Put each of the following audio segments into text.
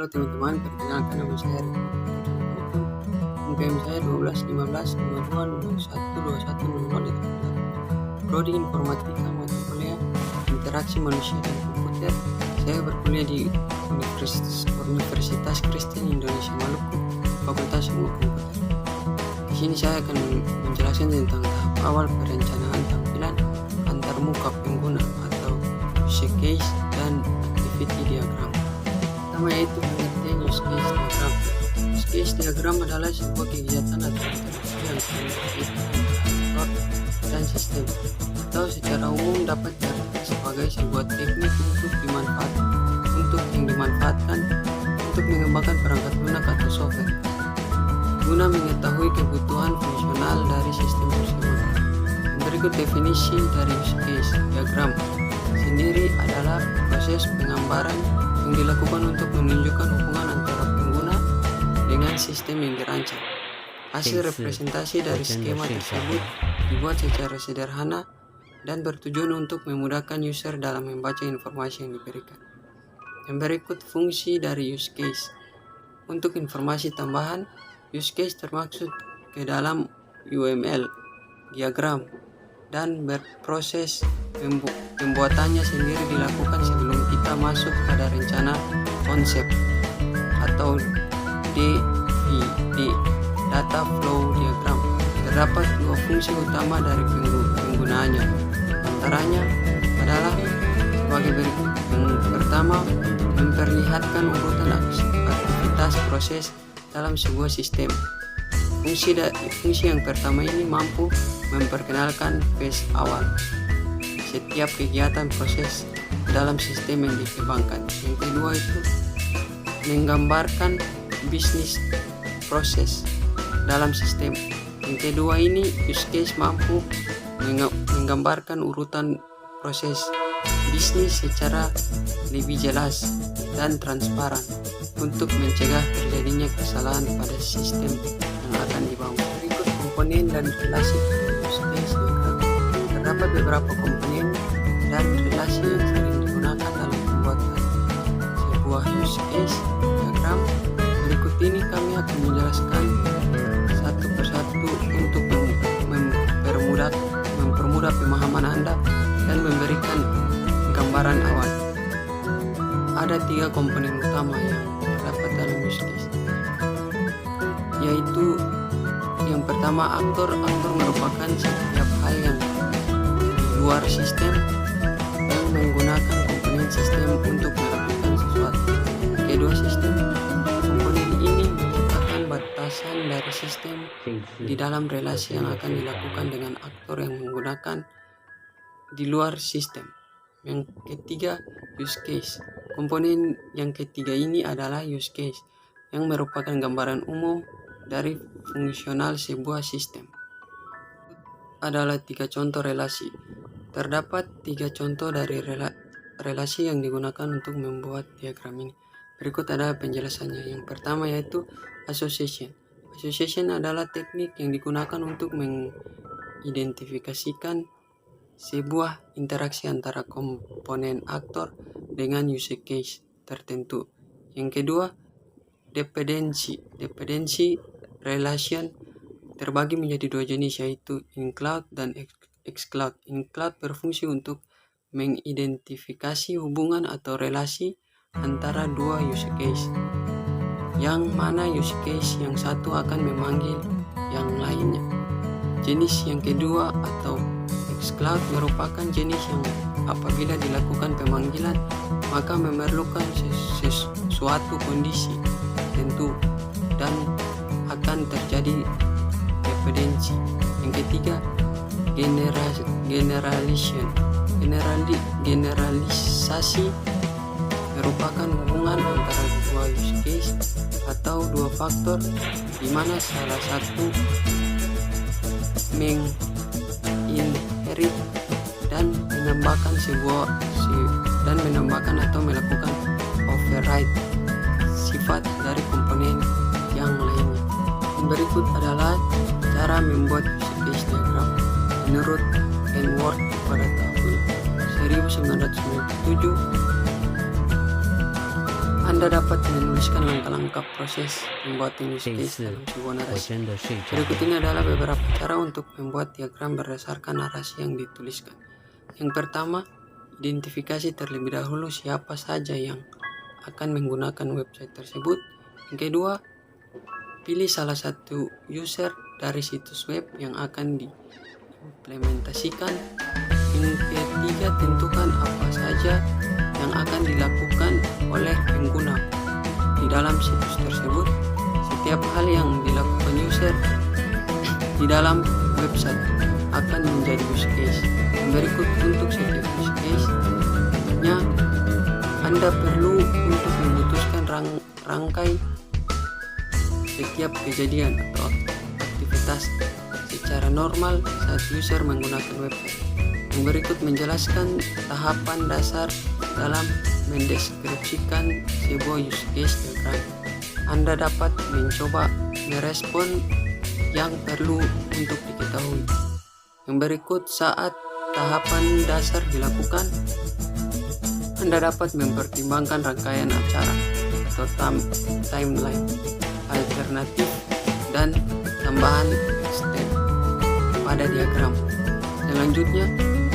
Halo teman-teman, perkenalkan nama saya Riko. NPM saya 12 15 52 51 21 00. Prodi Informatika mata kuliah Interaksi Manusia dan Komputer. Saya berkuliah di Universitas Kristen Indonesia Maluku, Fakultas Ilmu Komputer. Di sini saya akan menjelaskan tentang tahap awal perencanaan tampilan antarmuka pengguna atau use case dan activity diagram. Pertama yaitu pengertian use case diagram. Use case diagram adalah sebuah kegiatan atau interaksi yang aktor dan sistem, atau secara umum dapat diartikan sebagai sebuah teknik yang dimanfaatkan untuk mengembangkan perangkat lunak atau software guna mengetahui kebutuhan fungsional dari sistem tersebut. Berikut definisi dari use case diagram sendiri adalah proses penggambaran yang dilakukan untuk menunjukkan hubungan antara pengguna dengan sistem yang dirancang. Hasil representasi dari skema tersebut dibuat secara sederhana dan bertujuan untuk memudahkan user dalam membaca informasi yang diberikan. Yang berikut fungsi dari use case. Untuk informasi tambahan, use case termaksud ke dalam UML, diagram, dan berproses pembuatannya sendiri dilakukan sebelum kita masuk pada rencana konsep atau DVD, data flow diagram. Terdapat dua fungsi utama dari penggunaannya, antaranya adalah sebagai berikut. Yang pertama, memperlihatkan urutan aktivitas proses dalam sebuah sistem. Fungsi yang pertama ini mampu memperkenalkan phase awal setiap kegiatan proses dalam sistem yang dikembangkan. Yang kedua itu menggambarkan bisnis proses dalam sistem. Yang kedua ini use case mampu menggambarkan urutan proses bisnis secara lebih jelas dan transparan untuk mencegah terjadinya kesalahan pada sistem yang akan dibangun. Berikut komponen dan relasi use case diagram. Terdapat beberapa komponen dan relasi yang sering digunakan dalam pembuatan sebuah use case diagram. Berikut ini kami akan menjelaskan satu persatu untuk mempermudah pemahaman Anda dan memberikan gambaran awal. Ada 3 komponen utama yang terdapat dalam use case, yaitu yang pertama aktor merupakan setiap hal yang di luar sistem yang menggunakan komponen sistem untuk melakukan sesuatu. Kedua, sistem komponen ini menciptakan batasan dari sistem di dalam relasi yang akan dilakukan dengan aktor yang menggunakan di luar sistem. Yang ketiga, use case. Komponen yang ketiga ini adalah use case, yang merupakan gambaran umum dari fungsional sebuah sistem. Adalah 3 contoh relasi. Terdapat 3 contoh dari relasi yang digunakan untuk membuat diagram ini. Berikut adalah penjelasannya. Yang pertama yaitu association. Association adalah teknik yang digunakan untuk mengidentifikasikan sebuah interaksi antara komponen aktor dengan use case tertentu. Yang kedua, dependency. Dependency relation terbagi menjadi 2 jenis, yaitu include dan exclude. Include berfungsi untuk mengidentifikasi hubungan atau relasi antara 2 use case, yang mana use case yang satu akan memanggil yang lainnya. Jenis yang kedua atau exclude merupakan jenis yang apabila dilakukan pemanggilan maka memerlukan sesuatu kondisi tertentu dan akan terjadi dependensi. Yang ketiga, generalisasi merupakan hubungan antara 2 use case atau 2 faktor di mana salah satu menginherit dan menambahkan atau melakukan override sifat dari komponen yang lainnya. Yang berikut adalah cara membuat use case diagram menurut Kenworth pada tahun 1997. Anda dapat menuliskan langkah-langkah proses pembuatan use 这一 case 次 dalam sebuah 我 narasi. 真的睡着 Berikut 了。 ini adalah beberapa cara untuk membuat diagram berdasarkan narasi yang dituliskan. Yang pertama, identifikasi terlebih dahulu siapa saja yang akan menggunakan website tersebut. Yang kedua, pilih salah satu user dari situs web yang akan diimplementasikan. Yang ketiga, tentukan apa saja yang akan dilakukan oleh pengguna di dalam situs tersebut. Setiap hal yang dilakukan user di dalam website akan menjadi use case. Berikut untuk setiap use case-nya, Anda perlu untuk memutuskan rangkai setiap kejadian atau aktivitas secara normal saat user menggunakan website. Yang berikut menjelaskan tahapan dasar dalam mendeskripsikan sebuah use case diagram. Anda dapat mencoba merespon yang perlu untuk diketahui. Yang berikut saat tahapan dasar dilakukan, Anda dapat mempertimbangkan rangkaian acara atau timeline alternatif dan tambahan step pada diagram. Selanjutnya,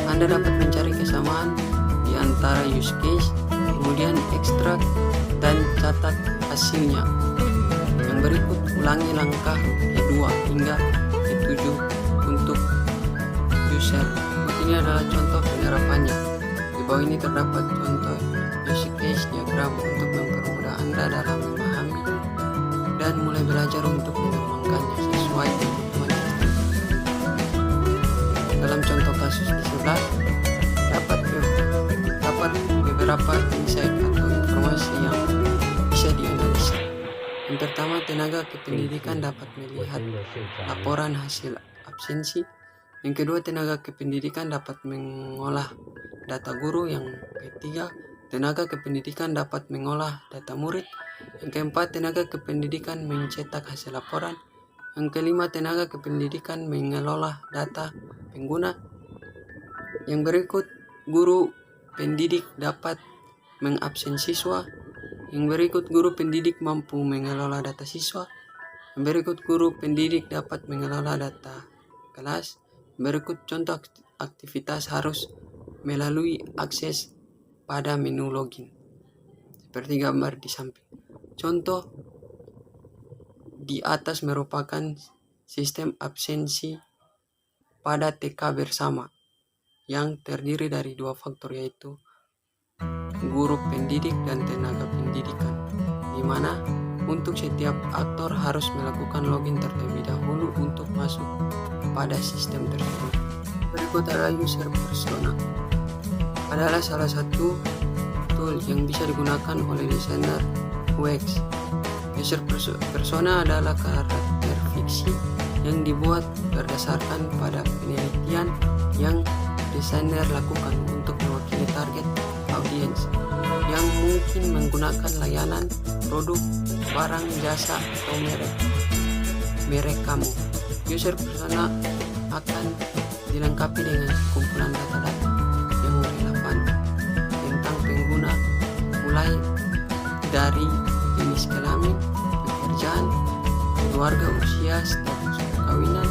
Anda dapat mencari kesamaan di antara use case, kemudian ekstrak dan catat hasilnya. Yang berikut, ulangi langkah kedua hingga ketujuh untuk user. Ini adalah contoh penerapannya. Di bawah ini terdapat contoh use case diagram untuk mempermudah Anda dalam memahami dan mulai belajar untuk mengembangkannya sesuai kebutuhan sistem. Dalam contoh kasus di sebelah, dapat beberapa insight atau informasi yang bisa dianalisa. Yang pertama, tenaga kependidikan dapat melihat laporan hasil absensi. Yang kedua, tenaga kependidikan dapat mengolah data guru. Yang ketiga, tenaga kependidikan dapat mengolah data murid. Yang keempat, tenaga kependidikan mencetak hasil laporan. Yang kelima, tenaga kependidikan mengelola data pengguna. Yang berikut, guru pendidik dapat mengabsen siswa. Yang berikut, guru pendidik mampu mengelola data siswa. Yang berikut, guru pendidik dapat mengelola data kelas. Berikut contoh aktivitas harus melalui akses pada menu login, seperti gambar di samping. Contoh di atas merupakan sistem absensi pada TK bersama yang terdiri dari dua faktor, yaitu guru pendidik dan tenaga pendidikan, di mana untuk setiap aktor harus melakukan login terlebih dahulu untuk masuk pada sistem tersebut. Berikut adalah user persona. Adalah salah satu tool yang bisa digunakan oleh desainer UX. User persona adalah karakter fiksi yang dibuat berdasarkan pada penelitian yang desainer lakukan untuk mewakili target audiens yang mungkin menggunakan layanan, produk, barang, jasa, atau merek kamu. User persona akan dilengkapi dengan kumpulan data-data yang relevan tentang pengguna, mulai dari jenis kelamin, pekerjaan, keluarga, usia, status perkawinan,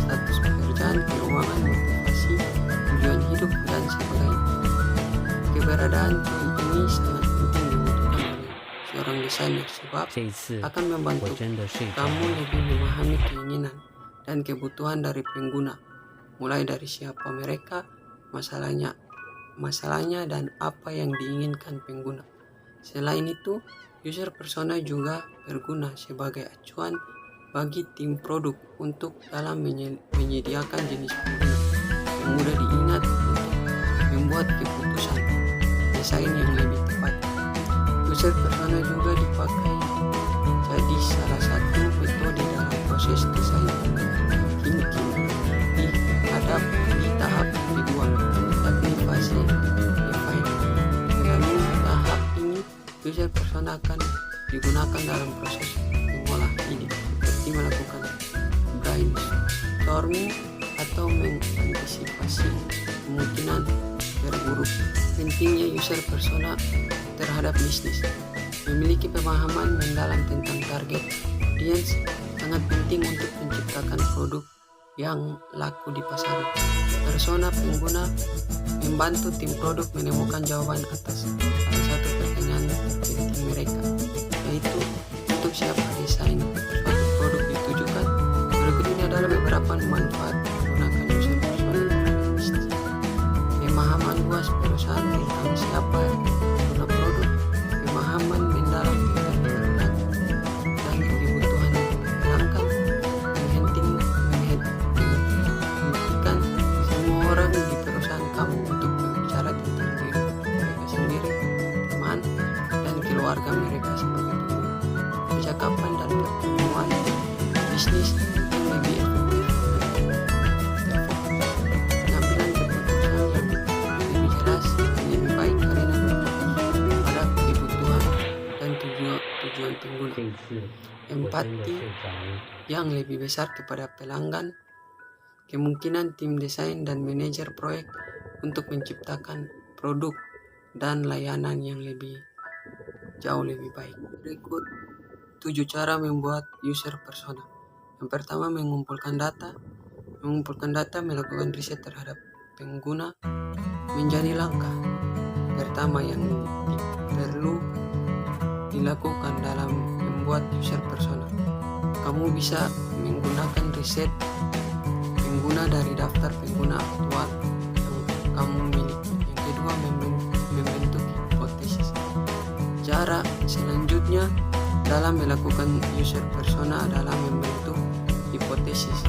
status pekerjaan, keuangan, motivasi, tujuan hidup, dan sebagainya. Keberadaan tool ini sangat penting dibutuhkan oleh seorang desainer sebab 这一次 akan membantu 我真的睡着 kamu 了。 lebih memahami keinginan dan kebutuhan dari pengguna, mulai dari siapa mereka, masalahnya dan apa yang diinginkan pengguna. Selain itu, user persona juga berguna sebagai acuan bagi tim produk untuk dalam menyediakan jenis pengguna yang mudah diingat untuk membuat keputusan desain yang lebih tepat. User persona juga dipakai jadi salah satu metode dalam proses desain thinking di tahap kedua, yakni fase define. Melalui tahap ini, user persona akan digunakan dalam proses mengolah ide, seperti melakukan brainstorming atau mengantisipasi kemungkinan terburuk. Pentingnya user persona terhadap bisnis. Memiliki pemahaman mendalam tentang target audience sangat penting untuk menciptakan produk yang laku di pasar. Persona pengguna membantu tim produk menemukan jawaban atas salah satu pertanyaan penting mereka, yaitu untuk siapa desain suatu produk ditujukan. Berikut ini adalah beberapa manfaat menggunakan user persona bisnis. Pemahaman luas perusahaan tentang siapa pengguna produk, pemahaman mendalam tentang produk dan kebutuhan pelanggan, menghentikan semua orang di perusahaan kamu untuk berbicara tentang diri mereka sendiri, teman, dan keluarga mereka sebagai pengguna. Percakapan dan pertemuan bisnis yang lebih efektif dan terfokus. Pengambilan keputusan yang lebih jelas dan lebih baik karena berfokus pada kebutuhan dan tujuan pengguna. Empati yang lebih besar kepada pelanggan, kemungkinan tim desain dan manajer proyek untuk menciptakan produk dan layanan yang jauh lebih baik. Berikut 7 cara membuat user persona. Yang pertama, mengumpulkan data. Mengumpulkan data, melakukan riset terhadap pengguna menjadi langkah pertama yang perlu dilakukan dalam membuat user persona. Kamu bisa menggunakan riset pengguna dari daftar pengguna aktual yang kamu miliki. Yang kedua, membentuk hipotesis. Cara selanjutnya dalam melakukan user persona adalah membentuk hipotesis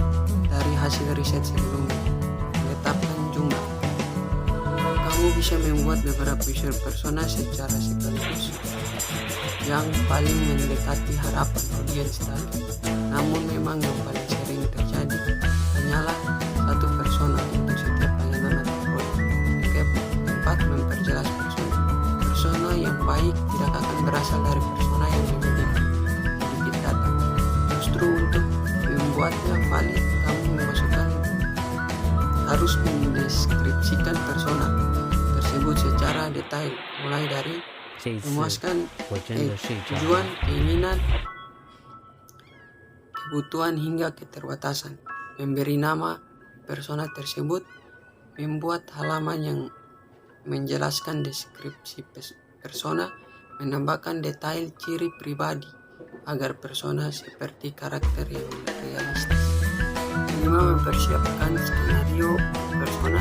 dari hasil riset sebelumnya. Menetapkan jumlah. Kamu bisa membuat beberapa user persona secara sekaligus yang paling mendekati harapan audiens tadi. Namun memang yang paling sering terjadi hanyalah satu persona untuk setiap layanan atau produk. Keempat, memperjelas persona. Persona yang baik tidak akan berasal dari persona yang memiliki sedikit data. Justru untuk membuatnya valid, kamu harus mendeskripsikan persona tersebut secara detail, mulai dari memuaskan tujuan, keinginan, kebutuhan hingga keterbatasan. Memberi nama persona tersebut, membuat halaman yang menjelaskan deskripsi persona, menambahkan detail ciri pribadi agar persona seperti karakter yang realistis. Kelima, mempersiapkan skenario persona.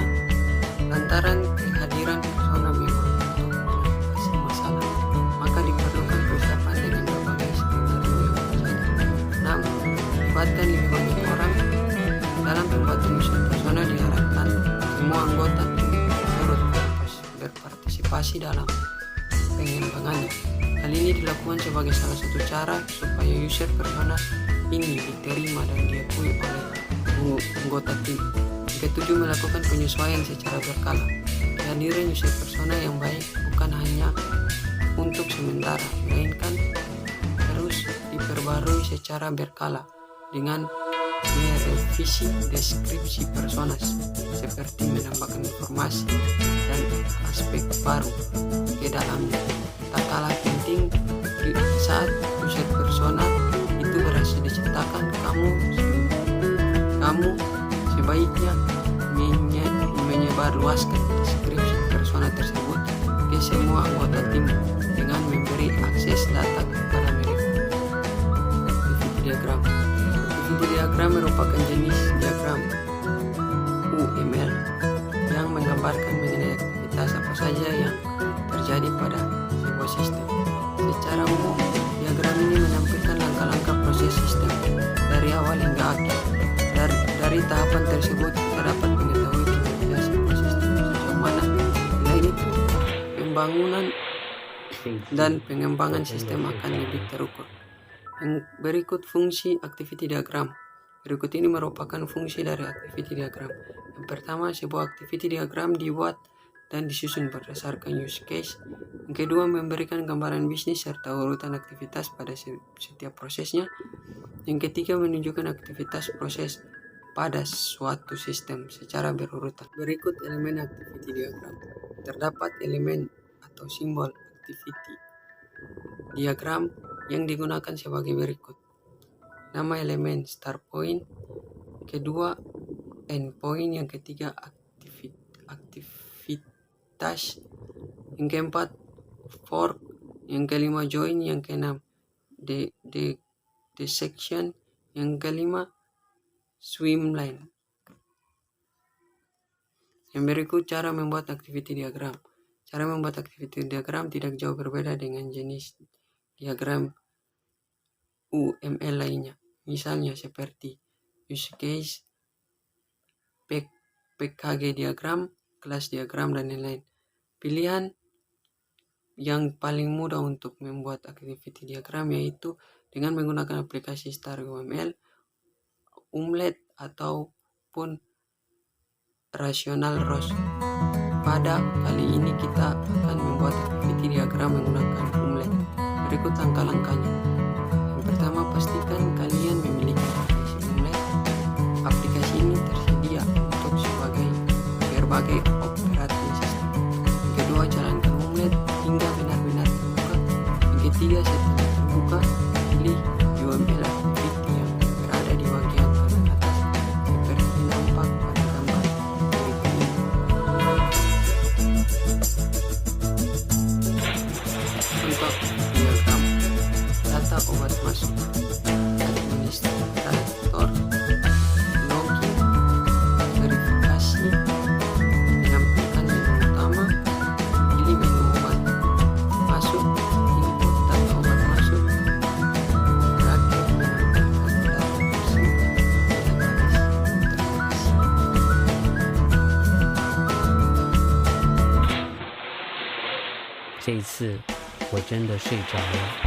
Lantaran kehadiran persona memang untuk mengatasi masalah, maka diperlukan persiapan dengan berbagai skenario yang terjadi. 6. Libatkan lebih banyak orang dalam pembuatan user persona. Diharapkan semua anggota tim turut berpartisipasi dalam pengembangannya. Hal ini dilakukan sebagai salah satu cara supaya user persona ini diterima dan diakui oleh anggota tim. Ketujuh, melakukan penyesuaian secara berkala. Kehadiran user persona yang baik bukan hanya untuk sementara, melainkan terus diperbarui secara berkala dengan merevisi deskripsi personas, seperti menambahkan informasi dan aspek baru ke dalamnya. Tak kalah penting, saat user persona itu berhasil diciptakan, kamu sebaiknya menyebarluaskan deskripsi persona tersebut ke semua anggota tim dengan memberi akses data kepada mereka. Activity diagram. Activity diagram merupakan jenis diagram UML yang menggambarkan mengenai aktivitas apa saja yang terjadi pada sebuah sistem. Secara umum, diagram ini menampilkan langkah-langkah proses sistem dari awal hingga akhir. Dari tahapan tersebut kita dapat mengetahui kinerja sebuah sistem sejauh mana. Selain itu, pembangunan dan pengembangan sistem akan lebih terukur. Berikut fungsi activity diagram. Berikut ini merupakan fungsi dari activity diagram. Yang pertama, sebuah activity diagram dibuat dan disusun berdasarkan use case. Yang kedua, memberikan gambaran bisnis serta urutan aktivitas pada setiap prosesnya. Yang ketiga, menunjukkan aktivitas proses pada suatu sistem secara berurutan. Berikut elemen activity diagram. Terdapat elemen atau simbol activity Diagram yang digunakan sebagai berikut. Nama elemen start point, kedua endpoint, yang ketiga aktivitas, yang keempat fork, yang kelima join, yang keenam section, yang kelima swim line. Yang berikut cara membuat activity diagram. Cara membuat activity diagram tidak jauh berbeda dengan jenis diagram UML lainnya. Misalnya seperti use case, PKG diagram, kelas diagram, dan lain-lain. Pilihan yang paling mudah untuk membuat activity diagram yaitu dengan menggunakan aplikasi Star UML, Umlet, ataupun Rational Rose. Pada kali ini kita akan membuat activity diagram menggunakan Umlet. Berikut langkah-langkahnya. Yang pertama, pastikan kalian memiliki aplikasi Umlet. Aplikasi ini tersedia untuk berbagai operating system. Yang kedua, jalankan Umlet hingga benar-benar terbuka. Yang ketiga, setelah terbuka, pilih UML activity yang berada di bagian kanan atas seperti nampak pada gambar berikut ini. Contoh diagram data obat masuk, administrator, login, verifikasi, menampilkan menu utama, pilih menu obat masuk, input data obat masuk, berakhir menampilkan data bersih database. Terima kasih. 这一次我真的睡着了。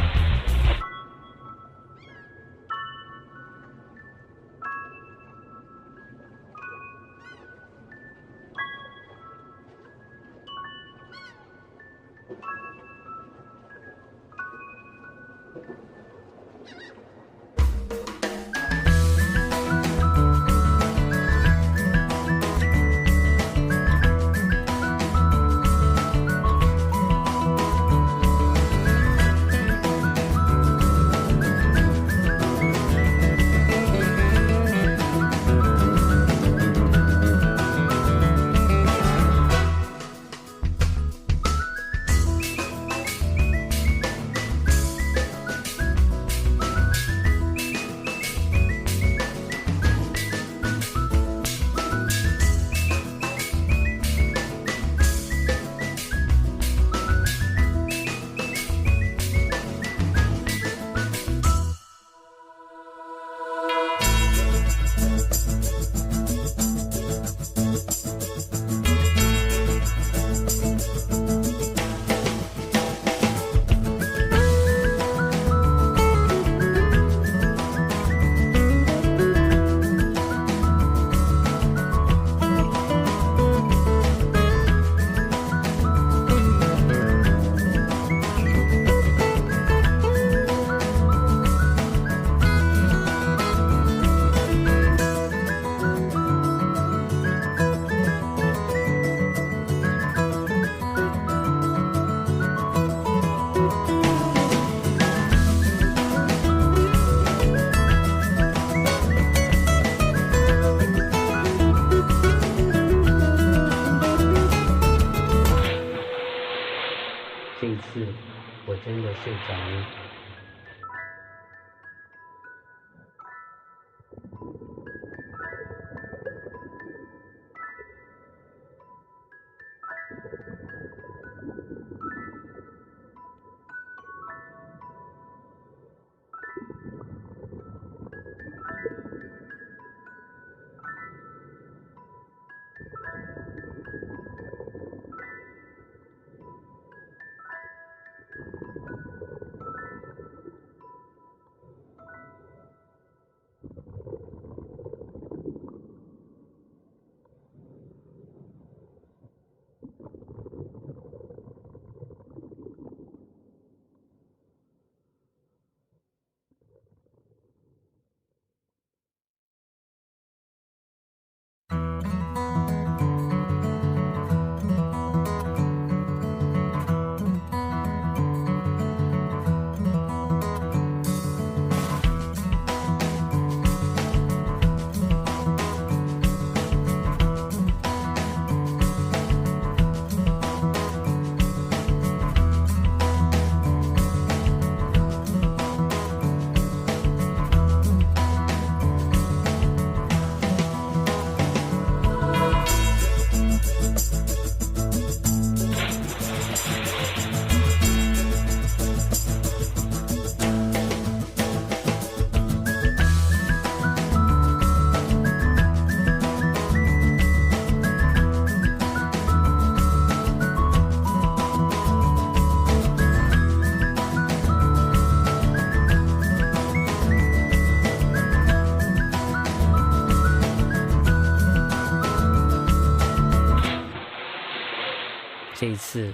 这一次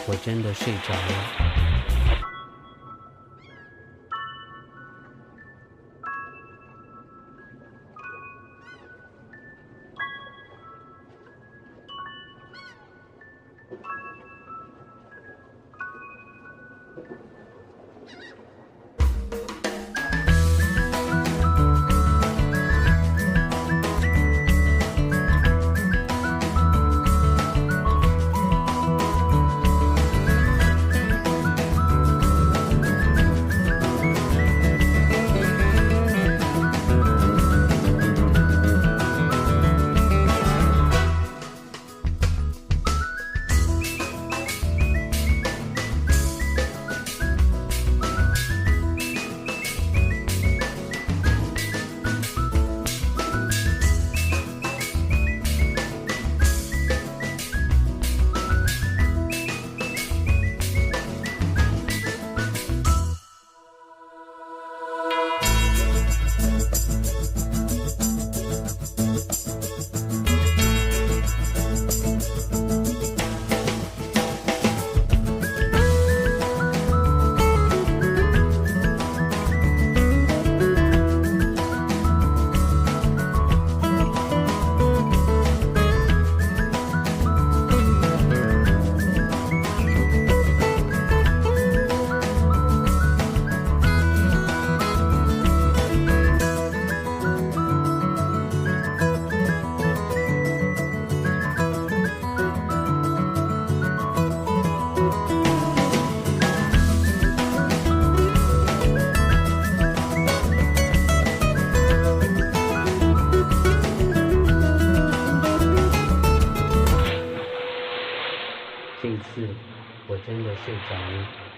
我真的睡着了。这一次我真的睡着了。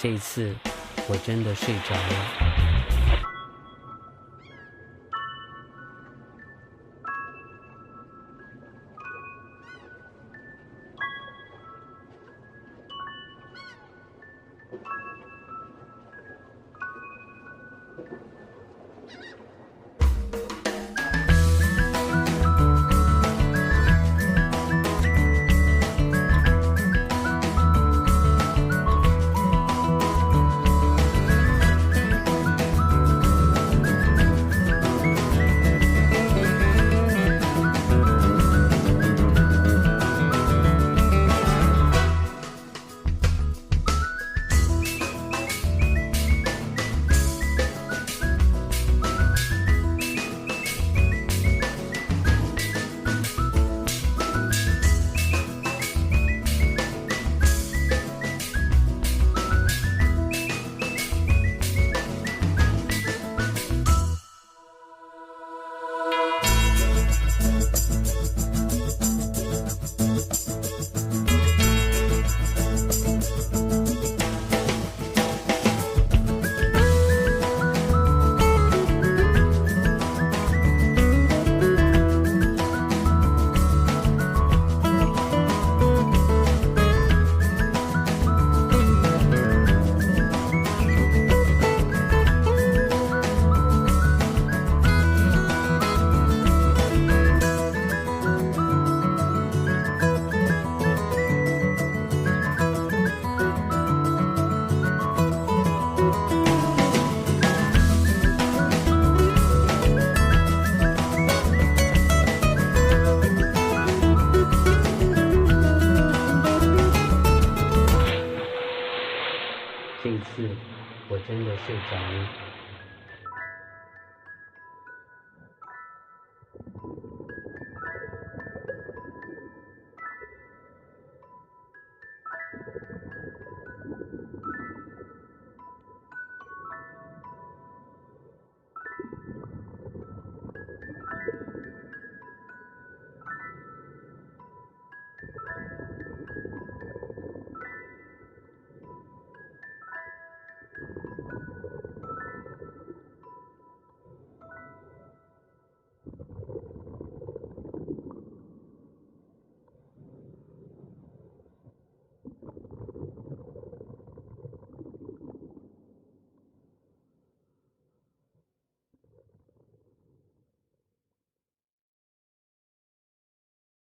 这一次我真的睡着了。睡着了。